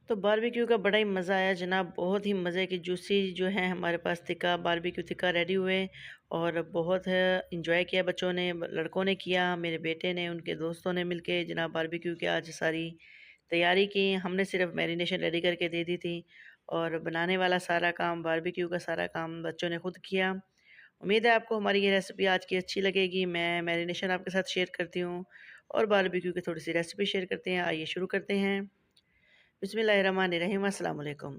तो बारबेक्यू का बड़ा ही मज़ा आया जनाब। बहुत ही मज़े की जूसी जो है हमारे पास टिक्का बारबेक्यू टिक्का रेडी हुए और बहुत इंजॉय किया बच्चों ने, लड़कों ने किया, मेरे बेटे ने, उनके दोस्तों ने मिलके जनाब बारबेक्यू की आज सारी तैयारी की। हमने सिर्फ मैरिनेशन रेडी करके दे दी थी और बनाने वाला सारा काम, बारबेक्यू का सारा काम बच्चों ने खुद किया। उम्मीद है आपको हमारी ये रेसिपी आज की अच्छी लगेगी। मैं मैरिनेशन आपके साथ शेयर करती हूँ और बारबेक्यू की थोड़ी सी रेसिपी शेयर करते हैं। आइए शुरू करते हैं। बिस्मिल्लाहिर्रहमानिर्रहीम, अस्सलाम वालेकुम।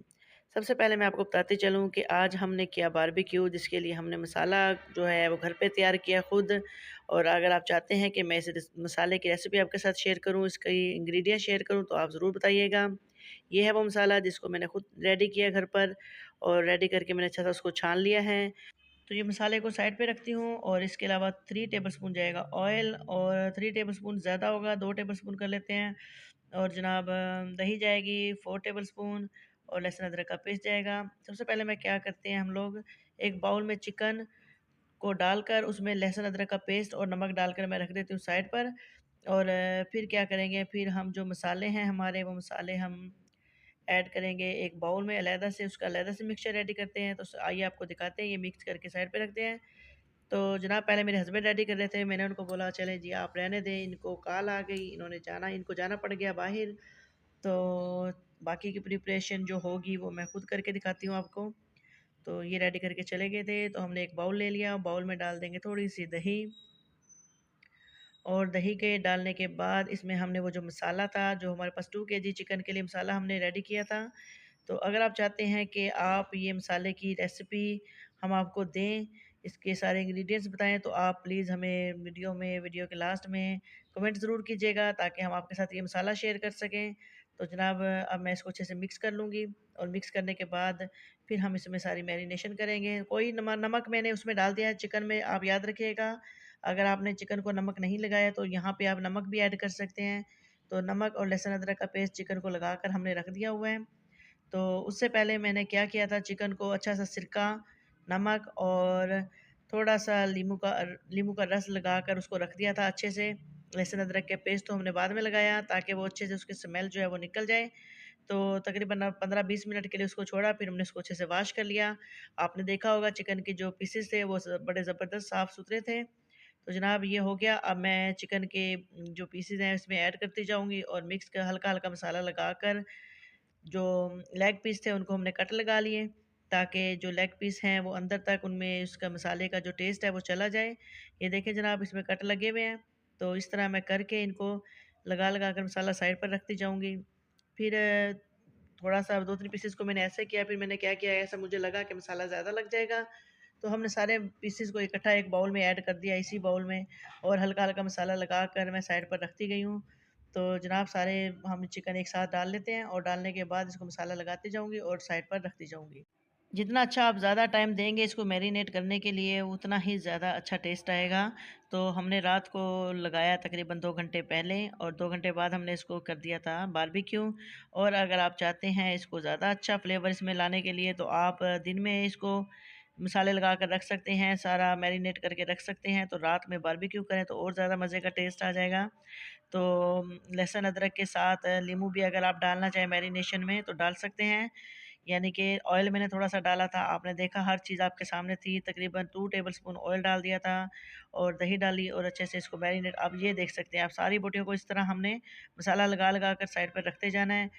सबसे पहले मैं आपको बताती चलूँ कि आज हमने किया बारबेक्यू, जिसके लिए हमने मसाला जो है वो घर पे तैयार किया खुद। और अगर आप चाहते हैं कि मैं इस मसाले की रेसिपी आपके साथ शेयर करूँ, इसकी इंग्रेडिएंट शेयर करूँ, तो आप ज़रूर बताइएगा। ये है वो मसाला जिसको मैंने खुद रेडी किया घर पर, और रेडी करके मैंने अच्छा सा उसको छान लिया है। तो ये मसाले को साइड पे रखती हूँ और इसके अलावा 3 टेबलस्पून जाएगा ऑयल, और 3 टेबलस्पून ज़्यादा होगा, 2 टेबलस्पून कर लेते हैं। और जनाब दही जाएगी 4 टेबलस्पून, और लहसुन अदरक का पेस्ट जाएगा। सबसे पहले मैं क्या करते हैं हम लोग, एक बाउल में चिकन को डालकर उसमें लहसुन अदरक का पेस्ट और नमक डालकर मैं रख देती हूँ साइड पर। और फिर क्या करेंगे, फिर हम जो मसाले हैं हमारे, वो मसाले हम ऐड करेंगे एक बाउल में अलहदा से, उसका अलहदा से मिक्सचर रेडी करते हैं। तो आइए आपको दिखाते हैं, ये मिक्स करके साइड पे रखते हैं। तो जनाब पहले मेरे हस्बैंड रेडी कर रहे थे, मैंने उनको बोला चलें जी आप रहने दें, इनको कॉल आ गई, इनको जाना पड़ गया बाहर। तो बाकी की प्रिपरेशन जो होगी वो मैं खुद करके दिखाती हूँ आपको। तो ये रेडी करके चले गए थे, तो हमने एक बाउल ले लिया, बाउल में डाल देंगे थोड़ी सी दही। और दही के डालने के बाद इसमें हमने वो जो मसाला था, जो हमारे पास 2 केजी चिकन के लिए मसाला हमने रेडी किया था। तो अगर आप चाहते हैं कि आप ये मसाले की रेसिपी हम आपको दें, इसके सारे इंग्रेडिएंट्स बताएं, तो आप प्लीज़ हमें वीडियो के लास्ट में कमेंट ज़रूर कीजिएगा, ताकि हम आपके साथ ये मसाला शेयर कर सकें। तो जनाब अब मैं इसको अच्छे से मिक्स कर लूँगी, और मिक्स करने के बाद फिर हम इसमें सारी मैरिनेशन करेंगे। कोई नमक मैंने उसमें डाल दिया है चिकन में, आप याद रखिएगा। अगर आपने चिकन को नमक नहीं लगाया तो यहाँ पे आप नमक भी ऐड कर सकते हैं। तो नमक और लहसुन अदरक का पेस्ट चिकन को लगाकर हमने रख दिया हुआ है। तो उससे पहले मैंने क्या किया था, चिकन को अच्छा सा सिरका, नमक और थोड़ा-सा नींबू का रस लगाकर उसको रख दिया था अच्छे से। लहसुन अदरक के पेस्ट तो हमने बाद में लगाया, ताकि वो अच्छे से उसकी स्मेल जो है वो निकल जाए। तो तकरीबन 15-20 मिनट के लिए उसको छोड़ा, फिर हमने उसको अच्छे से वॉश कर लिया। आपने देखा होगा चिकन के जो पीसेस थे वो बड़े ज़बरदस्त साफ़-सुथरे थे। तो जनाब ये हो गया। अब मैं चिकन के जो पीसेस हैं इसमें ऐड करती जाऊँगी, और मिक्स कर हल्का-हल्का मसाला लगाकर जो लेग पीस थे उनको हमने कट लगा लिए, ताकि जो लेग पीस हैं वो अंदर तक उनमें उसका मसाले का जो टेस्ट है वो चला जाए। ये देखें जनाब इसमें कट लगे हुए हैं। तो इस तरह मैं करके इनको लगा-लगा कर मसाला साइड पर रखती जाऊँगी। फिर थोड़ा-सा 2-3 पीसेस को मैंने ऐसे किया, फिर मैंने क्या किया, ऐसा मुझे लगा कि मसाला ज़्यादा लग जाएगा, तो हमने सारे पीसेस को इकट्ठा एक बाउल में ऐड कर दिया इसी बाउल में, और हल्का-हल्का मसाला लगाकर मैं साइड पर रखती गई हूँ। तो जनाब सारे हम चिकन एक साथ डाल लेते हैं, और डालने के बाद इसको मसाला लगाती जाऊँगी और साइड पर रखती जाऊँगी। जितना अच्छा आप ज़्यादा टाइम देंगे इसको मैरिनेट करने के लिए, उतना ही ज़्यादा अच्छा टेस्ट आएगा। तो हमने रात को लगाया तकरीबन 2 घंटे पहले, और 2 घंटे बाद हमने इसको कर दिया था बारबेक्यू। और अगर आप चाहते हैं इसको ज़्यादा अच्छा फ्लेवर इसमें लाने के लिए, तो आप दिन में इसको मसाले लगा कर रख सकते हैं, सारा मैरिनेट करके रख सकते हैं। तो रात में बारबेक्यू करें तो और ज़्यादा मज़े का टेस्ट आ जाएगा। तो लहसुन अदरक के साथ नींबू भी अगर आप डालना चाहें मैरिनेशन में तो डाल सकते हैं। यानी कि ऑयल मैंने थोड़ा-सा डाला था, आपने देखा हर चीज़ आपके सामने थी, तकरीबन 2 टेबलस्पून ऑयल डाल दिया था, और दही डाली, और अच्छे से इसको मैरिनेट, अब ये देख सकते हैं आप सारी बोटियों को इस तरह हमने मसाला लगा-लगा कर साइड पर रखते जाना है।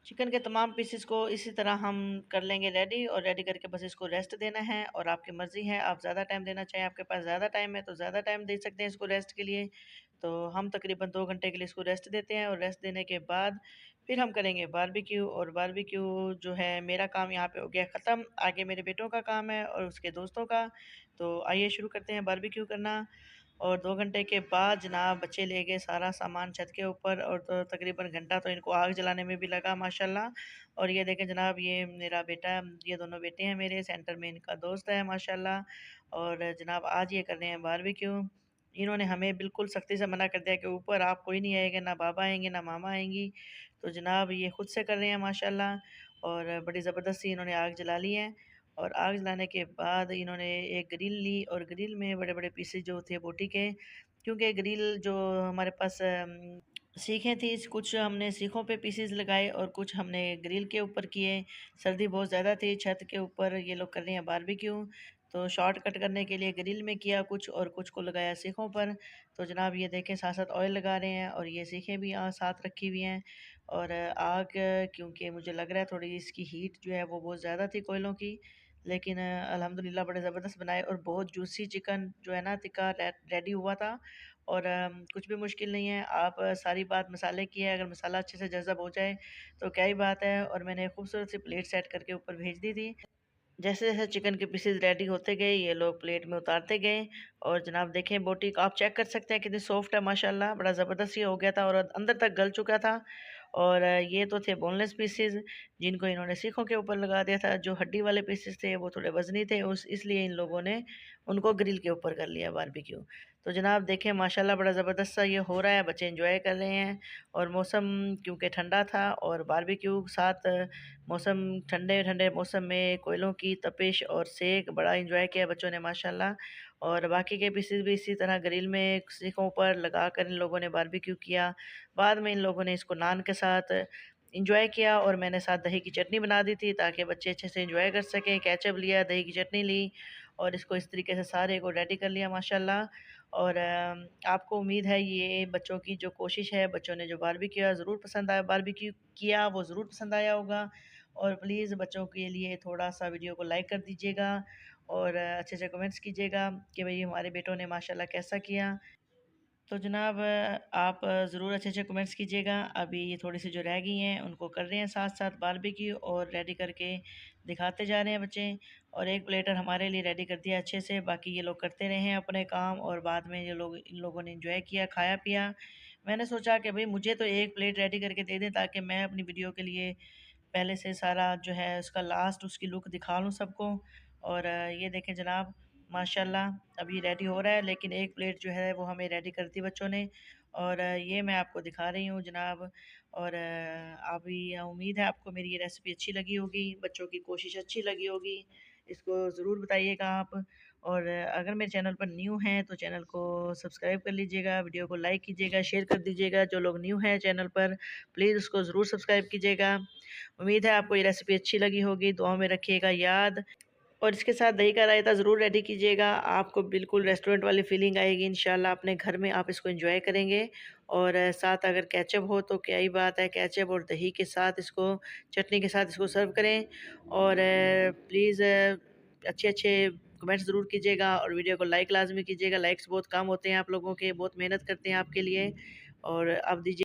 चिकन के तमाम पीसेस को इसी तरह हम कर लेंगे रेडी, और रेडी करके बस इसको रेस्ट देना है। और आपकी मर्ज़ी है, आप ज़्यादा टाइम देना चाहें, आपके पास ज़्यादा टाइम है तो ज़्यादा टाइम दे सकते हैं इसको रेस्ट के लिए। तो हम तकरीबन 2 घंटे के लिए इसको रेस्ट देते हैं, और रेस्ट देने के बाद फिर हम करेंगे बारबेक्यू। और बारबेक्यू जो है मेरा काम यहाँ पे हो गया ख़त्म, आगे मेरे बेटों का काम है और उसके दोस्तों का। तो आइए शुरू करते हैं बारबेक्यू करना। और 2 घंटे के बाद जनाब बच्चे ले गए सारा सामान छत के ऊपर, और तो तकरीबन घंटा तो इनको आग जलाने में भी लगा माशाल्लाह। और ये देखें जनाब, ये मेरा बेटा, ये दोनों बेटे हैं मेरे, सेंटर में इनका दोस्त है माशाल्लाह। और जनाब आज ये कर रहे हैं बारबेक्यू। इन्होंने हमें बिल्कुल सख्ती से मना कर दिया कि ऊपर आप कोई नहीं आएगा, ना बाबा आएँगे, ना मामा आएँगी। तो जनाब ये खुद से कर रहे हैं माशाल्लाह, और बड़ी ज़बरदस्त सी इन्होंने आग जला ली है। और आग जलाने के बाद इन्होंने एक ग्रिल ली, और ग्रिल में बड़े-बड़े पीसेस जो थे बोटी के, क्योंकि ग्रिल जो हमारे पास सीखें थी, कुछ हमने सीखों पे पीसेस लगाए और कुछ हमने ग्रिल के ऊपर किए। सर्दी बहुत ज़्यादा थी, छत के ऊपर ये लोग कर रहे हैं बारबेक्यू, तो शॉर्ट कट करने के लिए ग्रिल में किया कुछ और कुछ को लगाया सीखों पर। तो जनाब ये देखें साथ साथ ऑयल लगा रहे हैं और ये सीखें भी यहाँ साथ रखी हुई हैं। और आग, क्योंकि मुझे लग रहा है थोड़ी इसकी हीट जो है वो बहुत ज़्यादा थी कोयलों की, लेकिन अल्हम्दुलिल्लाह बड़े ज़बरदस्त बनाए और बहुत जूसी चिकन जो है ना टिक्का रेडी हुआ था। और कुछ भी मुश्किल नहीं है, आप सारी बात मसाले की है, अगर मसाला अच्छे से जज़ब हो जाए तो क्या ही बात है। और मैंने खूबसूरत सी प्लेट सेट करके ऊपर भेज दी थी। जैसे जैसे चिकन के पीसेस रेडी होते गए ये लोग प्लेट में उतारते गए। और जनाब देखें बोटी को आप चेक कर सकते हैं कितनी सॉफ्ट है माशाल्लाह, बड़ा ज़बरदस्त ये हो गया था और अंदर तक गल चुका था। और ये तो थे बोनलेस पीसेस जिनको इन्होंने सीखों के ऊपर लगा दिया था। जो हड्डी वाले पीसेस थे वो थोड़े वजनी थे, उस इसलिए इन लोगों ने उनको ग्रिल के ऊपर कर लिया बारबेक्यू। तो जनाब देखें माशाल्लाह बड़ा ज़बरदस्त सा ये हो रहा है, बच्चे एंजॉय कर रहे हैं। और मौसम क्योंकि ठंडा था और बारबेक्यू साथ मौसम ठंडे ठंडे मौसम में कोयलों की तपिश और सेक बड़ा इंजॉय किया बच्चों ने माशाल्लाह। और बाकी के पीसेस भी इसी तरह ग्रिल में सीखों पर लगा कर इन लोगों ने बारबेक्यू किया। बाद में इन लोगों ने इसको नान के साथ इंजॉय किया और मैंने साथ दही की चटनी बना दी थी ताकि बच्चे अच्छे से इंजॉय कर सकें। केचप लिया, दही की चटनी ली और इसको इस तरीके से सारे को रेडी कर लिया माशाल्लाह। और आपको उम्मीद है ये बच्चों की जो कोशिश है, बच्चों ने जो बारबेक्यू ज़रूर पसंद आया, बारबेक्यू किया वो ज़रूर पसंद आया होगा। और प्लीज़ बच्चों के लिए थोड़ा-सा वीडियो को लाइक कर दीजिएगा और अच्छे से कमेंट्स कीजिएगा कि भई हमारे बेटों ने माशाल्लाह कैसा किया। तो जनाब आप ज़रूर अच्छे-अच्छे कमेंट्स कीजिएगा। अभी ये थोड़ी-सी जो रह गई हैं उनको कर रहे हैं साथ-साथ बारबेक्यू और रेडी करके दिखाते जा रहे हैं बच्चे। और एक प्लेटर हमारे लिए रेडी कर दिया अच्छे से, बाकी ये लोग करते रहे हैं अपने काम और बाद में ये लोग इन लोगों ने एंजॉय किया, खाया-पिया। मैंने सोचा कि भई मुझे तो एक प्लेट रेडी करके दे दें ताकि मैं अपनी वीडियो के लिए पहले से सारा जो है उसका लास्ट उसकी लुक दिखा लूँ सबको। और ये देखें जनाब माशाल्लाह अभी रेडी हो रहा है, लेकिन एक प्लेट जो है वो हमें रेडी कर दी बच्चों ने। और ये मैं आपको दिखा रही हूँ जनाब। और अभी उम्मीद है आपको मेरी ये रेसिपी अच्छी लगी होगी, बच्चों की कोशिश अच्छी लगी होगी। इसको ज़रूर बताइएगा आप। और अगर मेरे चैनल पर न्यू हैं तो चैनल को सब्सक्राइब कर लीजिएगा, वीडियो को लाइक कीजिएगा, शेयर कर दीजिएगा। जो लोग न्यू हैं चैनल पर प्लीज़ उसको ज़रूर सब्सक्राइब कीजिएगा। उम्मीद है आपको ये रेसिपी अच्छी लगी होगी, दुआओं में रखिएगा याद। और इसके साथ दही का रायता ज़रूर रेडी कीजिएगा, आपको बिल्कुल रेस्टोरेंट वाली फ़ीलिंग आएगी इंशाल्लाह, अपने घर में आप इसको एंजॉय करेंगे। और साथ अगर केचप हो तो क्या ही बात है, केचप और दही के साथ इसको चटनी के साथ इसको सर्व करें। और प्लीज़ अच्छे-अच्छे कमेंट्स ज़रूर कीजिएगा और वीडियो को लाइक लाज़मी कीजिएगा। लाइक्स बहुत कम होते हैं आप लोगों के, बहुत मेहनत करते हैं आपके लिए। और अब दीजिए